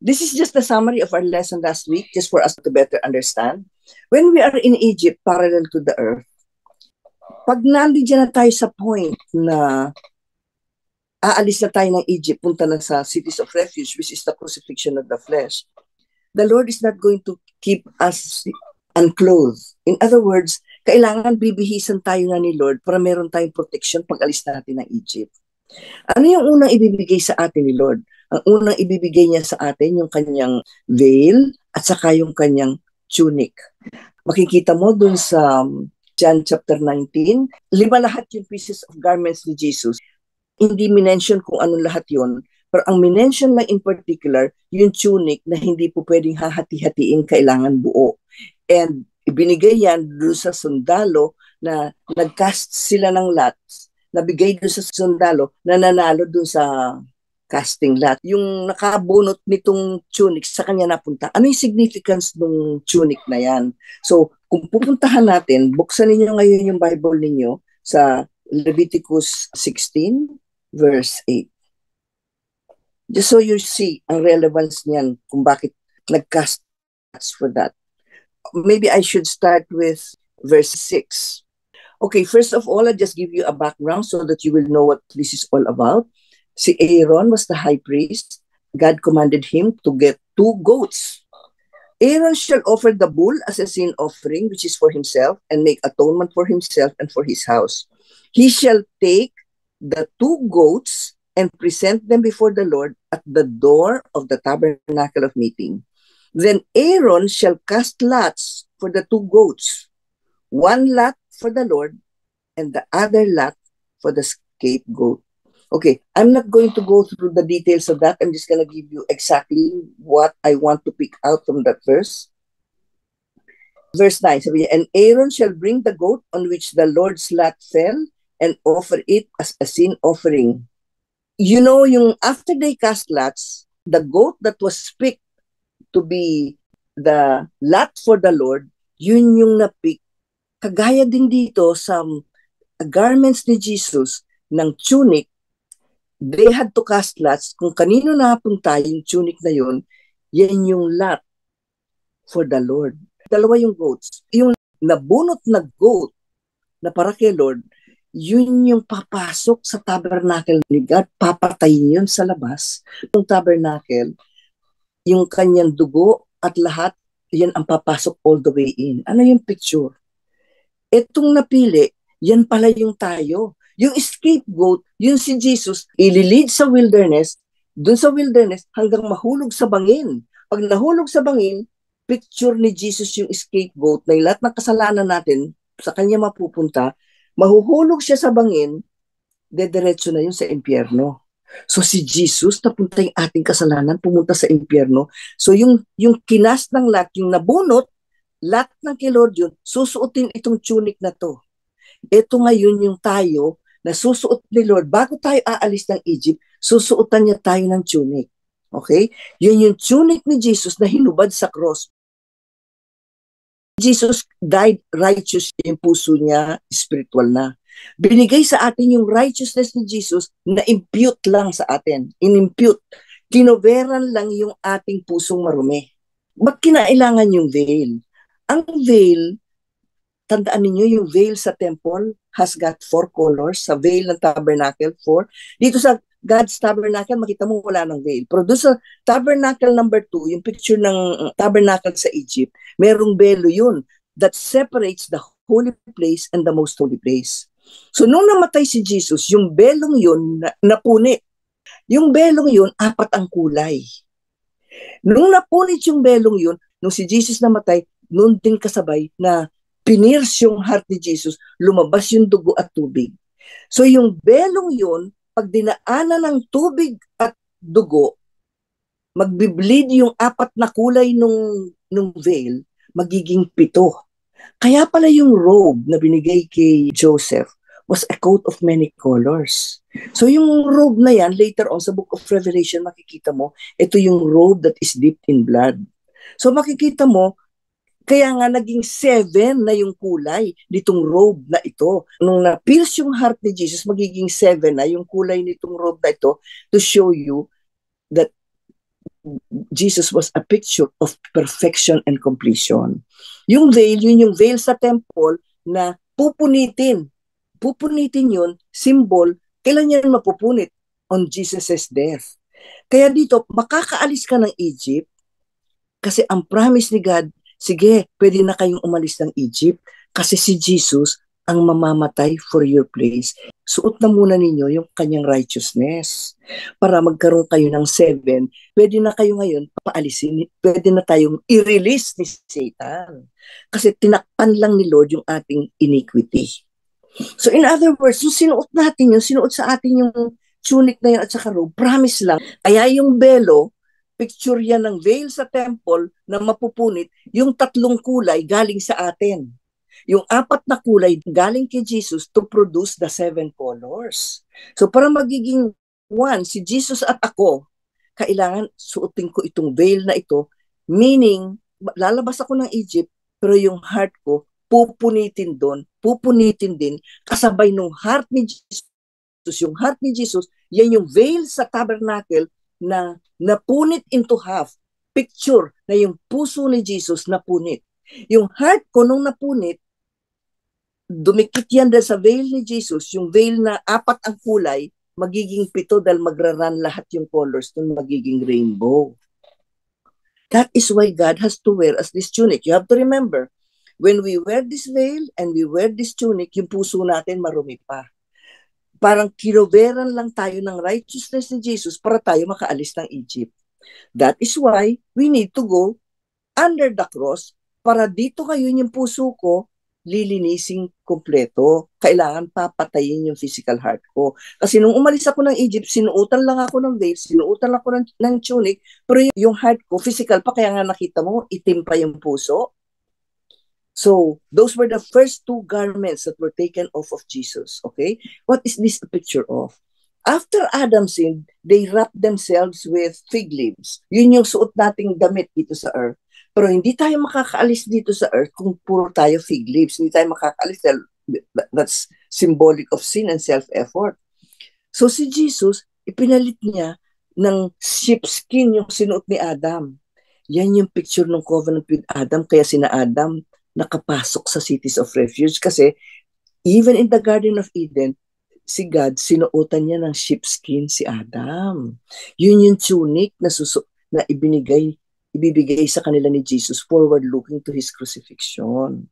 This is just the summary of our lesson last week, just for us to better understand. When we are in Egypt, parallel to the earth, pag nandiyan na tayo sa point na aalis na tayo ng Egypt, punta na sa cities of refuge, which is the crucifixion of the flesh, the Lord is not going to keep us unclothed. In other words, kailangan bibihisan tayo na ni Lord para meron tayong protection pag alis natin ng Egypt. Ano yung unang ibibigay sa atin ni Lord? Ang unang ibibigay niya sa atin yung kanyang veil at saka yung kanyang tunic. Makikita mo dun sa John chapter 19, 5 lahat yung pieces of garments ni Jesus. Hindi minention kung anong lahat yun, pero ang minention lang in particular, yung tunic na hindi po pwedeng hahati-hatiin, kailangan buo. And ibinigay yan doon sa sundalo na nag-cast sila ng lots, nabigay doon sa sundalo na nanalo doon sa casting lot. Yung nakabunot nitong tunic sa kanya napunta. Ano yung significance ng tunic na yan? So, kung pupuntahan natin, buksan ninyo ngayon yung Bible ninyo sa Leviticus 16, verse 8. Just so you see ang relevance niyan kung bakit nag-cast for that. Maybe I should start with verse 6. Okay, first of all, I'll just give you a background so that you will know what this is all about. Si Aaron was the high priest. God commanded him to get 2 goats. Aaron shall offer the bull as a sin offering, which is for himself, and make atonement for himself and for his house. He shall take the 2 goats and present them before the Lord at the door of the tabernacle of meeting. Then Aaron shall cast lots for the 2 goats, 1 lot for the Lord and the other lot for the scapegoat. Okay, I'm not going to go through the details of that. I'm just going to give you exactly what I want to pick out from that verse. Verse 9, sabi niya, and Aaron shall bring the goat on which the Lord's lot fell and offer it as a sin offering. You know, yung after they cast lots, the goat that was picked to be the lot for the Lord, yun yung na-pick. Kagaya din dito sa garments ni Jesus ng tunic, they had to cast lots. Kung kanino napunta yung tunic na yun, yan yung lot for the Lord. Dalawa yung goats. Yung nabunot na goat na para kay Lord, yun yung papasok sa tabernacle ni God. Papatayin yun sa labas. Yung tabernacle, yung kanyang dugo at lahat, yan ang papasok all the way in. Ano yung picture? Etong napili, yan pala yung tayo. Yung scapegoat, yun si Jesus, ililid sa wilderness, dun sa wilderness hanggang mahulog sa bangin. Pag nahulog sa bangin, picture ni Jesus yung scapegoat na lahat ng kasalanan natin sa kanya mapupunta, mahuhulog siya sa bangin, dediretso na yun sa impyerno. So si Jesus, napunta yung ating kasalanan, pumunta sa impyerno. So yung kinas ng lot, yung nabunot, lot ng kay Lord yun, susuotin itong tunic na to. Ito ngayon yung tayo na susuot ni Lord. Bago tayo aalis ng Egypt, susuotan niya tayo ng tunic. Okay? Yun yung tunic ni Jesus na hinubad sa cross. Jesus died righteous, yung puso niya, spiritual na. Binigay sa atin yung righteousness ni Jesus na impute lang sa atin. In-impute. Kinoveran lang yung ating pusong marumi. Ba't kinailangan yung veil? Ang veil, tandaan niyo yung veil sa temple has got 4 colors. Sa veil ng tabernacle, 4. Dito sa God's tabernacle, makita mo wala ng veil. Pero doon sa tabernacle number 2, yung picture ng tabernacle sa Egypt, merong belo yun that separates the holy place and the most holy place. So nung namatay si Jesus, yung belong yun napunit. Yung belong yun, 4 ang kulay. Nung napunit yung belong yun, nung si Jesus namatay, noon din kasabay na pinierce yung heart ni Jesus, lumabas yung dugo at tubig. So yung belong yun, pag dinaanan ng tubig at dugo, magbi-bleed yung 4 na kulay nung veil, magiging 7. Kaya pala yung robe na binigay kay Joseph was a coat of many colors. So yung robe na yan, later on sa book of Revelation, makikita mo, ito yung robe that is dipped in blood. So makikita mo, Kaya nga naging 7 na yung kulay nitong robe na ito. Nung na-pierce yung heart ni Jesus, magiging 7 na yung kulay nitong robe na ito to show you that Jesus was a picture of perfection and completion. Yung veil, yun yung veil sa temple na pupunitin. Pupunitin yun, symbol, kailan yan mapupunit? On Jesus' death. Kaya dito, makakaalis ka ng Egypt kasi ang promise ni God, sige, pwede na kayong umalis ng Egypt kasi si Jesus ang mamamatay for your place. Suot na muna ninyo yung kanyang righteousness para magkaroon kayo ng 7. Pwede na kayo ngayon paalisin, pwede na tayong i-release ni Satan. Kasi tinakpan lang ni Lord yung ating iniquity. So in other words, yung sinuot natin yun, sinuot sa atin yung tunic na yun at saka robe, promise lang. Kaya yung belo, picture yan ng veil sa temple na mapupunit, yung 3 kulay galing sa atin. Yung 4 na kulay galing kay Jesus to produce the 7 colors. So para magiging one, si Jesus at ako, kailangan suotin ko itong veil na ito, meaning lalabas ako ng Egypt, pero yung heart ko, pupunitin din, kasabay ng heart ni Jesus. Yung heart ni Jesus, yan yung veil sa tabernacle na napunit into half. Picture na yung puso ni Jesus napunit. Yung heart ko nung napunit, dumikit yan dahil sa veil ni Jesus, yung veil na 4 ang kulay, magiging 7 dahil magraran lahat yung colors nung magiging rainbow. That is why God has to wear us this tunic. You have to remember, when we wear this veil and we wear this tunic, yung puso natin marumi pa. Parang kinuberan lang tayo ng righteousness ni Jesus para tayo makaalis ng Egypt. That is why we need to go under the cross para dito ngayon yung puso ko lilinising kompleto. Kailangan papatayin yung physical heart ko. Kasi nung umalis ako ng Egypt, sinuutan lang ako ng veil, sinuutan ako ng tunic, pero yung heart ko, physical pa, kaya nga nakita mo, itim pa yung puso. So, those were the first 2 garments that were taken off of Jesus, okay? What is this a picture of? After Adam sinned, they wrapped themselves with fig leaves. Yun yung suot nating damit dito sa earth. Pero hindi tayo makakaalis dito sa earth kung puro tayo fig leaves. Hindi tayo makakaalis dahil that's symbolic of sin and self-effort. So si Jesus, ipinalit niya ng sheepskin yung sinuot ni Adam. Yan yung picture ng covenant with Adam. Kaya sina Adam nakapasok sa cities of refuge kasi even in the Garden of Eden, si God, sinuotan niya ng sheepskin si Adam. Yun yung tunic na, na ibibigay sa kanila ni Jesus forward looking to His crucifixion.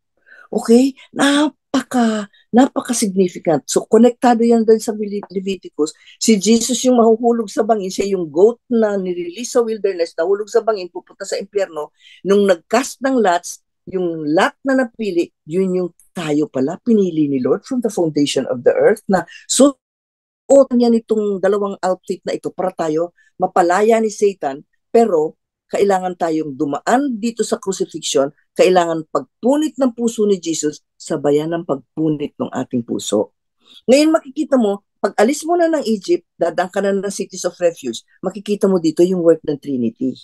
Okay? Napaka-significant. So, konektado yan din sa Leviticus. Si Jesus yung mahuhulog sa bangin, siya yung goat na nirelease sa wilderness, nahulog sa bangin, pupunta sa impyerno. Nung nag-cast ng lots, yung lot na napili, yun yung tayo pala, pinili ni Lord from the foundation of the earth na suot niya nitong 2 outfit na ito para tayo mapalaya ni Satan, pero kailangan tayong dumaan dito sa crucifixion, kailangan pagpunit ng puso ni Jesus, sabayan ng pagpunit ng ating puso. Ngayon makikita mo, pag alis mo na ng Egypt, dadang ka na ng cities of refuge, makikita mo dito yung work ng Trinity.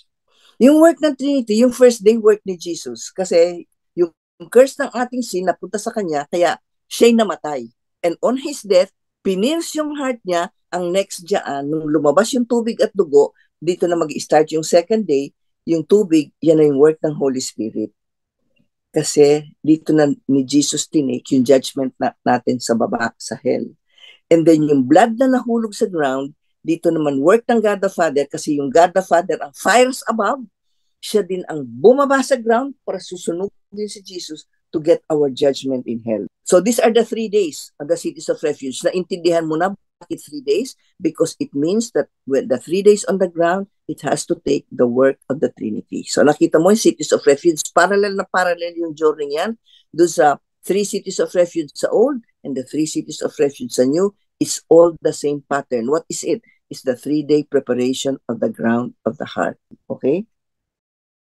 Yung work ng Trinity, yung first day work ni Jesus. Kasi yung curse ng ating sin napunta sa kanya, kaya siya'y namatay. And on His death, pinierce yung heart niya. Ang next dyan, nung lumabas yung tubig at dugo, dito na mag-start yung second day, yung tubig, yan na yung work ng Holy Spirit. Kasi dito na ni Jesus tinake yung judgment natin sa baba, sa hell. And then yung blood na nahulog sa ground, dito naman work ng God the Father kasi yung God the Father ang fires above, siya din ang bumaba sa ground para susunugin si Jesus to get our judgment in hell. So these are the 3 days of the cities of refuge. Naintindihan mo na bakit 3 days? Because it means that when the 3 days on the ground, it has to take the work of the Trinity. So nakita mo yung cities of refuge, parallel yung journey yan, doon sa 3 cities of refuge sa old and the 3 cities of refuge sa new. It's all the same pattern. What is it? It's the 3-day preparation of the ground of the heart. Okay?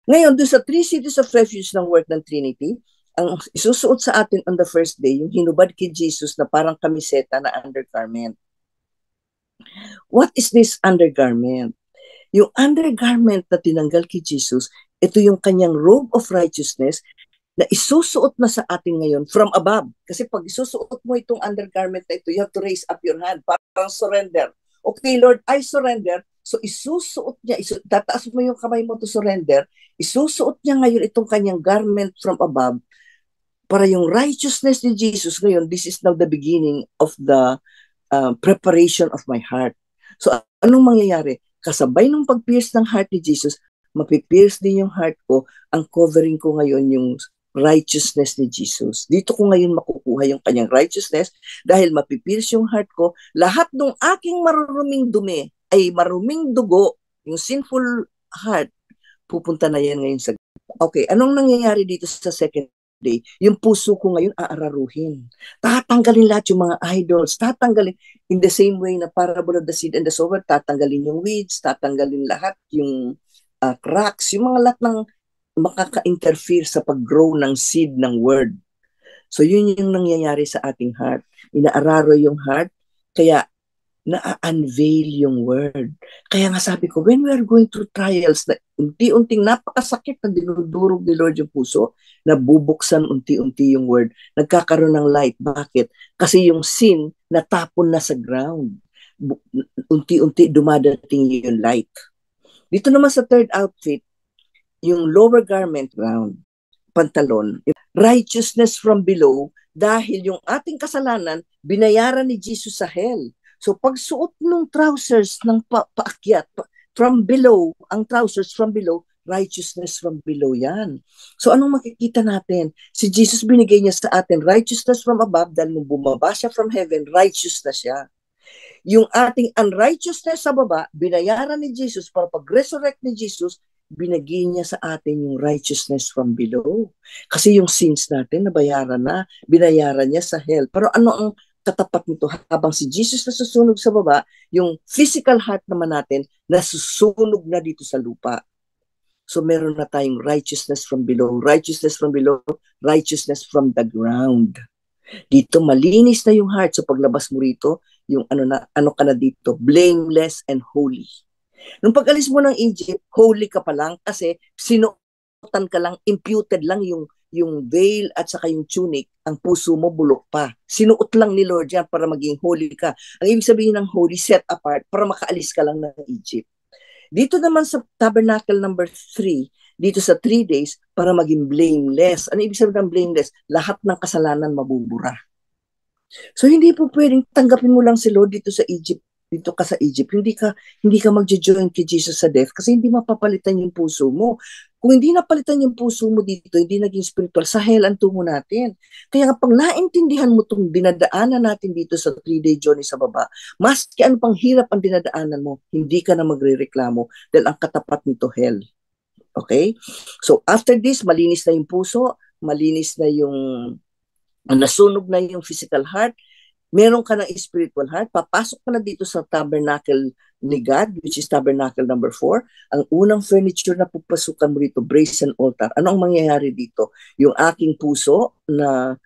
Ngayon, doon sa 3 cities of refuge ng work ng Trinity, ang isusuot sa atin on the first day, yung hinubad kay Jesus na parang kamiseta na undergarment. What is this undergarment? Yung undergarment na tinanggal kay Jesus, ito yung kanyang robe of righteousness na isusuot na sa atin ngayon from above. Kasi pag isusuot mo itong undergarment na ito, you have to raise up your hand, parang surrender. Okay, Lord, I surrender. So isusuot niya, tataas mo yung kamay mo to surrender, isusuot niya ngayon itong kanyang garment from above para yung righteousness ni Jesus ngayon, this is now the beginning of the preparation of my heart. So anong mangyayari? Kasabay nung pag-pierce ng heart ni Jesus, mapipierce din yung heart ko, ang covering ko ngayon yung righteousness ni Jesus. Dito ko ngayon makukuha yung kanyang righteousness dahil mapipierce yung heart ko, lahat ng aking maruruming dumi, ay maruming dugo, yung sinful heart, pupunta na yan ngayon sa... Okay, anong nangyayari dito sa second day? Yung puso ko ngayon aararuhin. Tatanggalin lahat yung mga idols, tatanggalin in the same way na parable of the seed and the sower, tatanggalin yung weeds, tatanggalin lahat yung cracks, yung mga lahat ng makaka-interfere sa pag-grow ng seed ng word. So yun yung nangyayari sa ating heart. Inaararo yung heart, kaya na-unveil yung word. Kaya nga sabi ko, when we are going through trials na unti-unting napakasakit na dinudurog ni Lord yung puso, nabubuksan unti-unti yung word, nagkakaroon ng light. Bakit? Kasi yung sin natapon na sa ground. Unti-unti dumadating yung light. Dito naman sa third outfit, yung lower garment round, pantalon, righteousness from below, dahil yung ating kasalanan, binayaran ni Jesus sa hell. So pagsuot ng trousers ng paakyat, from below, ang trousers from below, righteousness from below yan. So anong makikita natin? Si Jesus binigay niya sa atin righteousness from above, dahil nung bumaba siya from heaven, righteous na siya. Yung ating unrighteousness sa baba, binayaran ni Jesus para pag-resurrect ni Jesus, binigay niya sa atin yung righteousness from below. Kasi yung sins natin, nabayaran na, binayaran niya sa hell. Pero ano ang katapat nito? Habang si Jesus nasusunog sa baba, yung physical heart naman natin, nasusunog na dito sa lupa. So meron na tayong righteousness from below, righteousness from below, righteousness from the ground. Dito malinis na yung heart. So paglabas mo rito, yung ano ka na dito, blameless and holy. Nung pag-alis mo ng Egypt, holy ka pa lang kasi sinuotan ka lang, imputed lang yung veil at saka yung tunic, ang puso mo bulok pa. Sinuot lang ni Lord yan para maging holy ka. Ang ibig sabihin ng holy, set apart, para makaalis ka lang ng Egypt. Dito naman sa tabernacle number 3, dito sa 3 days, para maging blameless. Ano ibig sabihin ng blameless? Lahat ng kasalanan mabubura. So hindi po pwedeng tanggapin mo lang si Lord dito sa Egypt, dito ka sa Egypt, hindi ka magjo-join kay Jesus sa death kasi hindi mapapalitan yung puso mo. Kung hindi napalitan yung puso mo dito, hindi naging spiritual, sa hell ang tungo natin. Kaya kapag naintindihan mo itong dinadaanan natin dito sa 3-day journey sa baba, maski ano pang hirap ang dinadaanan mo, hindi ka na magre-reklamo dahil ang katapat nito hell. Okay? So after this, malinis na yung puso, malinis na yung nasunog na yung physical heart, meron ka ng spiritual heart, papasok ka na dito sa tabernacle ni God, which is tabernacle number 4. Ang unang furniture na pupasukan mo dito, brazen altar. Ano ang mangyayari dito? Yung aking puso na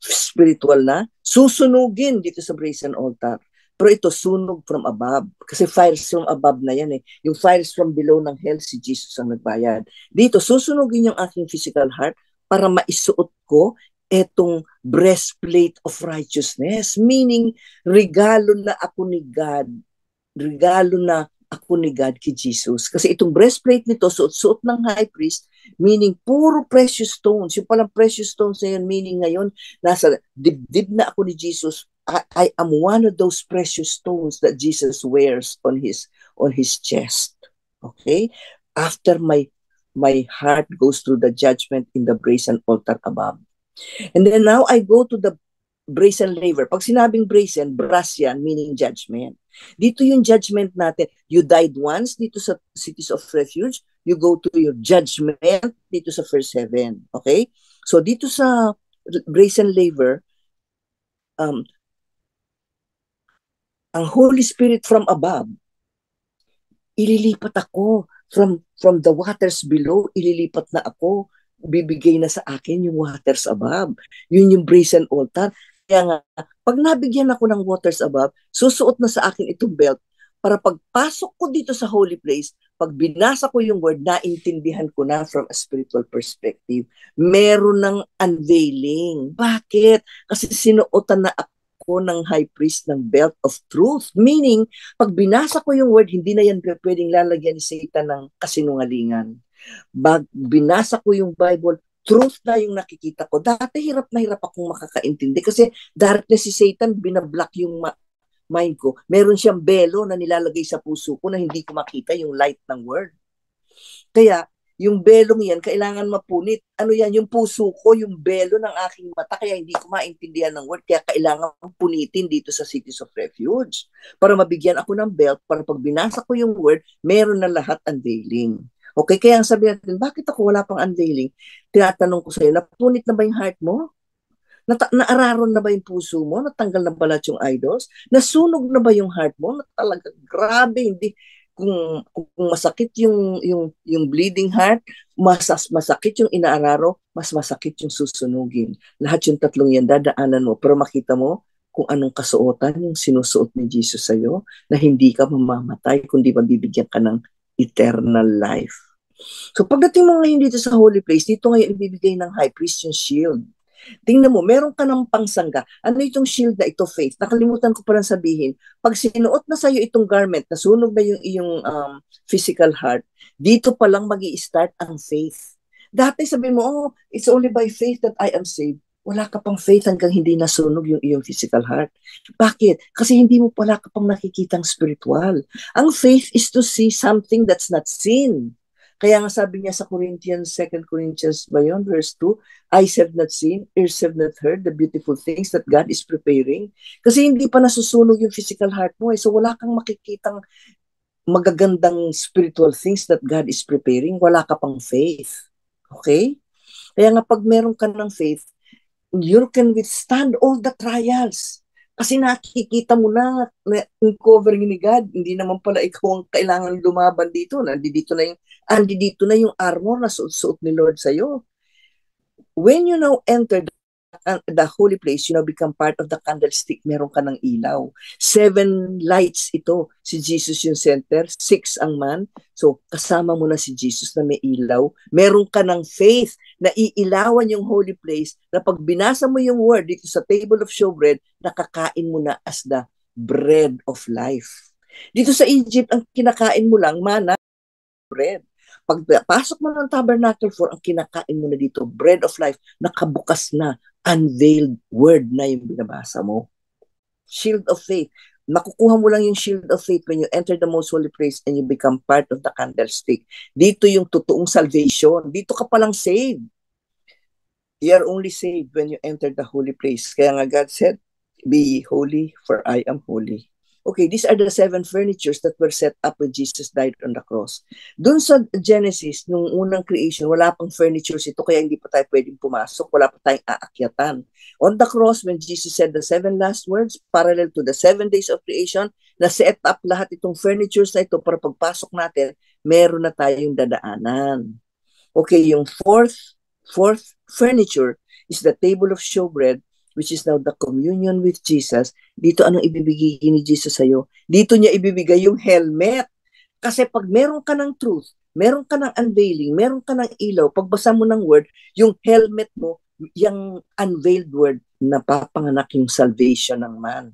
spiritual na, susunugin dito sa brazen altar. Pero ito, sunog from above. Kasi fires from above na yan eh. Yung fires from below ng hell, si Jesus ang nagbayad. Dito, susunugin yung aking physical heart para maisuot ko etong breastplate of righteousness, meaning regalo na ako ni God kay Jesus. Kasi itong breastplate nito, suot-suot ng high priest, meaning puro precious stones. Yung palang precious stones na yun, meaning ngayon, nasa dibdib na ako ni Jesus. I am one of those precious stones that Jesus wears on his chest. Okay? After my heart goes through the judgment in the brazen altar above. And then now I go to the brazen laver. Pag sinabing brazen, brass yan, meaning judgment. Dito yung judgment natin. You died once dito sa cities of refuge. You go to your judgment dito sa first heaven. Okay? So dito sa brazen laver, ang Holy Spirit from above, ililipat ako from the waters below, ililipat na ako, bibigay na sa akin yung waters above. Yun yung brazen altar. Kaya nga, pag nabigyan ako ng waters above, susuot na sa akin itong belt para pagpasok ko dito sa holy place, pag binasa ko yung word, naintindihan ko na from a spiritual perspective. Meron ng unveiling. Bakit? Kasi sinuotan na ako ng high priest ng belt of truth. Meaning, pag binasa ko yung word, hindi na yan pwedeng lalagyan ni Satan ng kasinungalingan. Pag binasa ko yung Bible, truth na yung nakikita ko. Dati hirap na hirap akong makakaintindi kasi darkness si Satan, binablock yung mind ko. Meron siyang belo na nilalagay sa puso ko na hindi ko makita yung light ng word. Kaya, yung belong yan, kailangan mapunit. Ano yan? Yung puso ko, yung belo ng aking mata, kaya hindi ko maintindihan ng word. Kaya kailangan punitin dito sa Cities of Refuge. Para mabigyan ako ng belt, para pag binasa ko yung word, meron na lahat unveiling. Okay, kaya ang sabi natin, bakit ako wala pang unveiling? Tinatanong ko sa'yo, napunit na ba yung heart mo? Naararon na ba yung puso mo? Natanggal na ba lahat yung idols? Nasunog na ba yung heart mo? Na talaga, grabe, hindi. Kung masakit yung bleeding heart, masakit yung inaararo, mas masakit yung susunugin. Lahat yung tatlong yan, dadaanan mo. Pero makita mo kung anong kasuotan yung sinusuot ni Jesus sa'yo, na hindi ka mamamatay, kundi mabibigyan ka ng eternal life. So pagdating mo ngayon dito sa holy place, dito ngayon ibibigay ng high priest yung shield. Tingnan mo, meron ka ng pangsangga. Ano itong shield na ito, faith? Nakalimutan ko pa lang sabihin, pag sinuot na sa'yo itong garment, nasunog na yung iyong physical heart, dito pa lang mag-i-start ang faith. Dati sabihin mo, oh, it's only by faith that I am saved. Wala ka pang faith hanggang hindi nasunog yung iyong physical heart. Bakit? Kasi hindi mo pala ka pang nakikitang spiritual. Ang faith is to see something that's not seen. Kaya nga sabi niya sa Corinthians, 2 Corinthians ba yun, verse 2, eyes have not seen, ears have not heard the beautiful things that God is preparing. Kasi hindi pa nasusunog yung physical heart mo. So wala kang makikitang magagandang spiritual things that God is preparing. Wala ka pang faith. Okay? Kaya nga pag meron ka ng faith, you can withstand all the trials. Kasi nakikita mo na yung covering ni God, hindi naman pala ikaw ang kailangan lumaban dito. Nandito na yung armor na suot ni Lord sa'yo. When you now enter the holy place, you now become part of the candlestick, meron ka ng ilaw. 7 lights ito. Si Jesus yung center, 6 ang man. So, kasama mo na si Jesus na may ilaw. Meron ka ng faith na iilawan yung holy place na pag binasa mo yung word dito sa table of showbread, nakakain mo na as the bread of life. Dito sa Egypt, ang kinakain mo lang, mana, bread. Pag pasok mo ng Tabernacle 4, ang kinakain mo na dito, bread of life, nakabukas na, unveiled word na yung binabasa mo. Shield of faith. Makukuha mo lang yung shield of faith when you enter the most holy place and you become part of the candlestick. Dito yung totoong salvation. Dito ka palang saved. You are only saved when you enter the holy place. Kaya nga God said, be holy for I am holy. Okay, these are the 7 furnitures that were set up when Jesus died on the cross. Doon sa Genesis, nung unang creation, wala pang furnitures ito, kaya hindi pa tayo pwedeng pumasok, wala pa tayong aakyatan. On the cross, when Jesus said the 7 last words, parallel to the 7 days of creation, na-set up lahat itong furnitures na ito para pagpasok natin, meron na tayong dadaanan. Okay, yung fourth furniture is the table of showbread, which is now the communion with Jesus. Dito anong ibibigay ni Jesus sa'yo? Dito niya ibibigay yung helmet. Kasi pag meron ka ng truth, meron ka ng unveiling, meron ka ng ilaw, pagbasa mo ng word, yung helmet mo, yung unveiled word, napapanganak yung salvation ng man.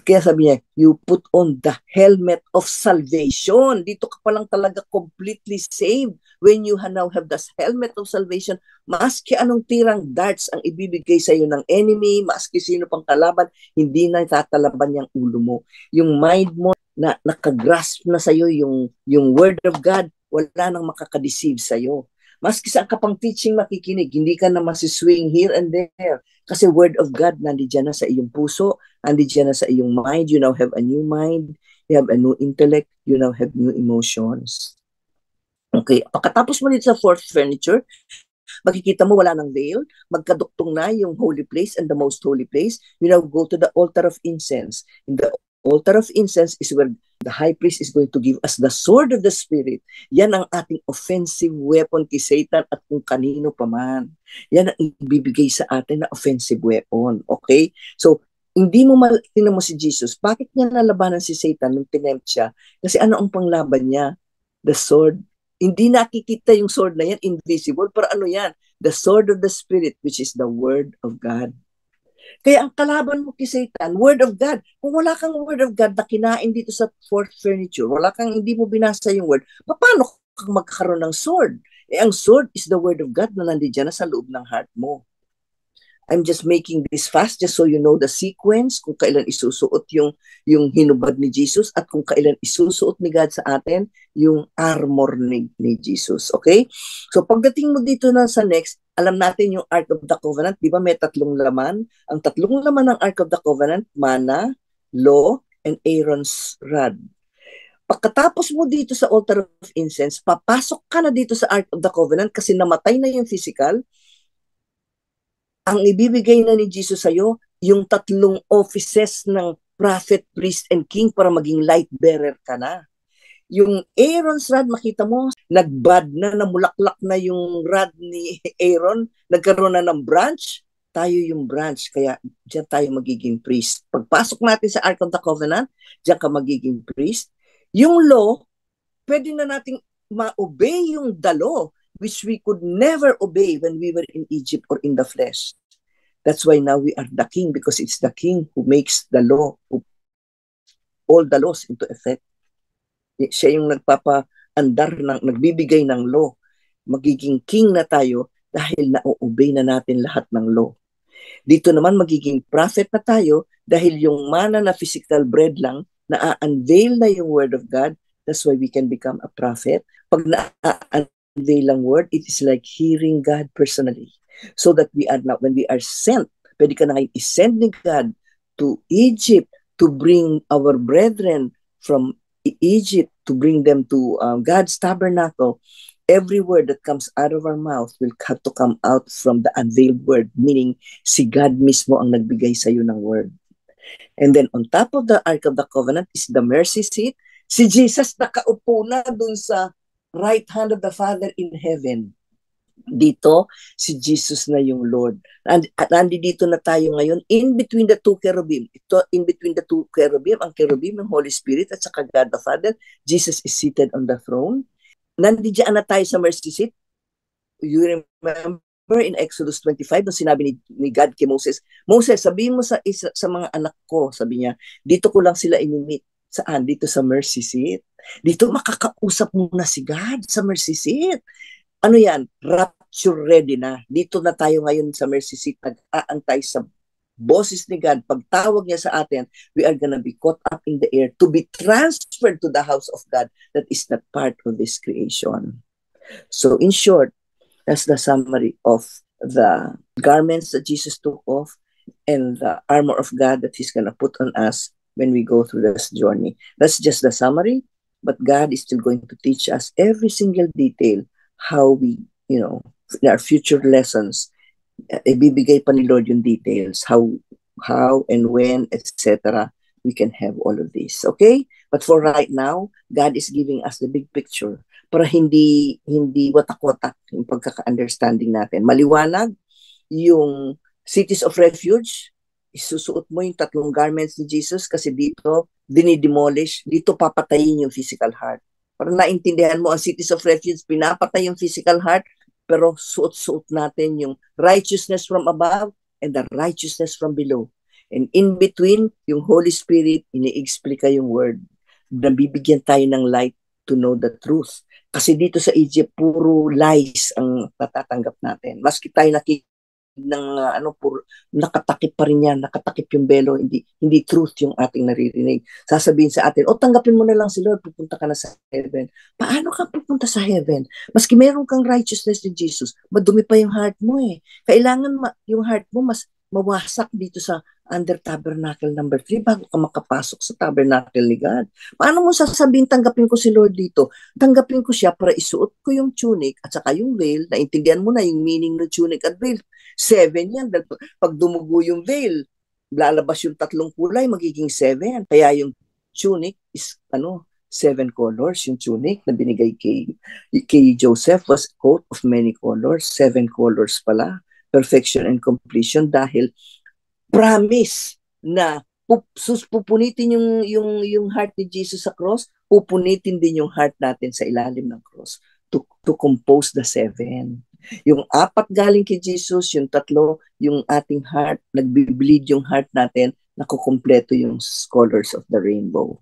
Kaya sabi niya, you put on the helmet of salvation. Dito ka palang talaga completely saved. When you now have the helmet of salvation, maski anong tirang darts ang ibibigay sa iyo ng enemy, maski sino pang kalaban, hindi na tatalaban yung ulo mo. Yung mind mo na nakagrasp na sa iyo yung word of God, wala nang makakadeceive sa iyo. Maski saan ka pang teaching makikinig, hindi ka na masiswing here and there. Kasi word of God nandiyan na sa iyong puso, nandiyan na sa iyong mind. You now have a new mind, you have a new intellect, you now have new emotions. Okay, pagkatapos mo dito sa fourth furniture, makikita mo wala ng veil, magkaduktong na yung holy place and the most holy place. You now go to the altar of incense. In the altar of incense is where the high priest is going to give us the sword of the Spirit. Yan ang ating offensive weapon kay Satan at kung kanino pa man. Yan ang ibibigay sa atin na offensive weapon. Okay? So, Hindi mo tingnan mo si Jesus. Bakit niya nalabanan si Satan nung tinempt siya? Kasi ano ang panglaban niya? The sword. Hindi nakikita yung sword na yan, invisible, pero ano yan? The sword of the Spirit, which is the Word of God. Kaya ang kalaban mo kay Satan, Word of God. Kung wala kang Word of God na kinain dito sa fourth furniture, hindi mo binasa yung Word, paano kang magkakaroon ng sword? Ang sword is the Word of God na nandiyan na sa loob ng heart mo. I'm just making this fast just so you know the sequence, kung kailan isusuot yung hinubad ni Jesus at kung kailan isusuot ni God sa atin yung armor ni Jesus. Okay? So pagdating mo dito na sa next, alam natin yung Ark of the Covenant, di ba may tatlong laman? Ang tatlong laman ng Ark of the Covenant, manna, law, and Aaron's rod. Pagkatapos mo dito sa altar of incense, papasok ka na dito sa Ark of the Covenant kasi namatay na yung physical. Ang ibibigay na ni Jesus sa'yo, yung tatlong offices ng prophet, priest, and king para maging light bearer ka na. Yung Aaron's rod, makita mo, nagbad na, namulaklak na yung rod ni Aaron, nagkaroon na ng branch, tayo yung branch, kaya diyan tayo magiging priest. Pagpasok natin sa Ark of the Covenant, diyan ka magiging priest. Yung law, pwede na nating ma-obey yung the law, which we could never obey when we were in Egypt or in the flesh. That's why now we are the king, because it's the king who makes the law, who all the laws into effect. Siya yung nagbibigay ng law. Magiging king na tayo dahil na-obey na natin lahat ng law. Dito naman magiging prophet na tayo dahil yung mana na physical bread lang, na-unveil na yung word of God. That's why we can become a prophet. Pag na-unveil ang word, it is like hearing God personally. So that we are now, when we are sent, pwede ka na ngayon isend ni God to Egypt to bring our brethren from Egypt, to bring them to God's tabernacle. Every word that comes out of our mouth will have to come out from the unveiled word, meaning si God mismo ang nagbigay sa iyo ng word. And then on top of the Ark of the Covenant is the mercy seat. Si Jesus nakaupo na dun sa right hand of the Father in heaven. Dito, si Jesus na yung Lord. Nandito na tayo ngayon in between the two cherubim. Ito, in between the two cherubim, ang cherubim, ang Holy Spirit at saka God the Father. Jesus is seated on the throne. Nandiyan na tayo sa mercy seat. You remember in Exodus 25, nung sinabi ni God kay Moses, Moses, sabihin mo sa mga anak ko, sabi niya, dito ko lang sila inimit. Saan? Dito sa mercy seat. Dito makakausap mo na si God sa mercy seat. Ano yan? Rapture ready na. Dito na tayo ngayon sa mercy seat, nag-aantay sa boses ni God. Pagtawag niya sa atin, we are gonna be caught up in the air to be transferred to the house of God that is not part of this creation. So in short, that's the summary of the garments that Jesus took off and the armor of God that He's gonna put on us when we go through this journey. That's just the summary, but God is still going to teach us every single detail how we, in our future lessons, ibibigay pa ni Lord yung details, how and when, etc. We can have all of this, okay? But for right now, God is giving us the big picture para hindi watak-watak yung pagkaka-understanding natin. Maliwanag yung cities of refuge, isusuot mo yung tatlong garments ni Jesus kasi dito, dinidemolish, dito papatayin yung physical heart. Para naintindihan mo, ang cities of refuge, pinapatay yung physical heart, pero suot-suot natin yung righteousness from above and the righteousness from below. And in between, yung Holy Spirit, ini-explica yung word. Nabibigyan tayo ng light to know the truth. Kasi dito sa Egypt, puro lies ang natatanggap natin. Maski tayo nakatakip pa rin yan, nakatakip yung belo, hindi truth yung ating naririnig. Sasabihin sa atin, tanggapin mo na lang si Lord, pupunta ka na sa heaven. Paano ka pupunta sa heaven? Maski meron kang righteousness ni Jesus, madumi pa yung heart mo eh. Kailangan yung heart mo mas mawasak dito sa under tabernacle number 3 bago ka makapasok sa tabernacle ni God. Paano mo sasabihin, tanggapin ko si Lord dito? Tanggapin ko siya para isuot ko yung tunic at saka yung veil. Naintindihan mo na yung meaning ng tunic at veil. 7 yan. Pag dumugo yung veil, lalabas yung tatlong kulay, magiging 7. Kaya yung tunic is 7 colors. Yung tunic na binigay kay Joseph was a coat of many colors. 7 colors pala. Perfection and completion dahil promise na pupunitin yung heart ni Jesus sa cross, pupunitin din yung heart natin sa ilalim ng cross to compose the seven. Yung apat galing kay Jesus, yung tatlo, yung ating heart, nagbi-bleed yung heart natin, nakukumpleto yung colors of the rainbow.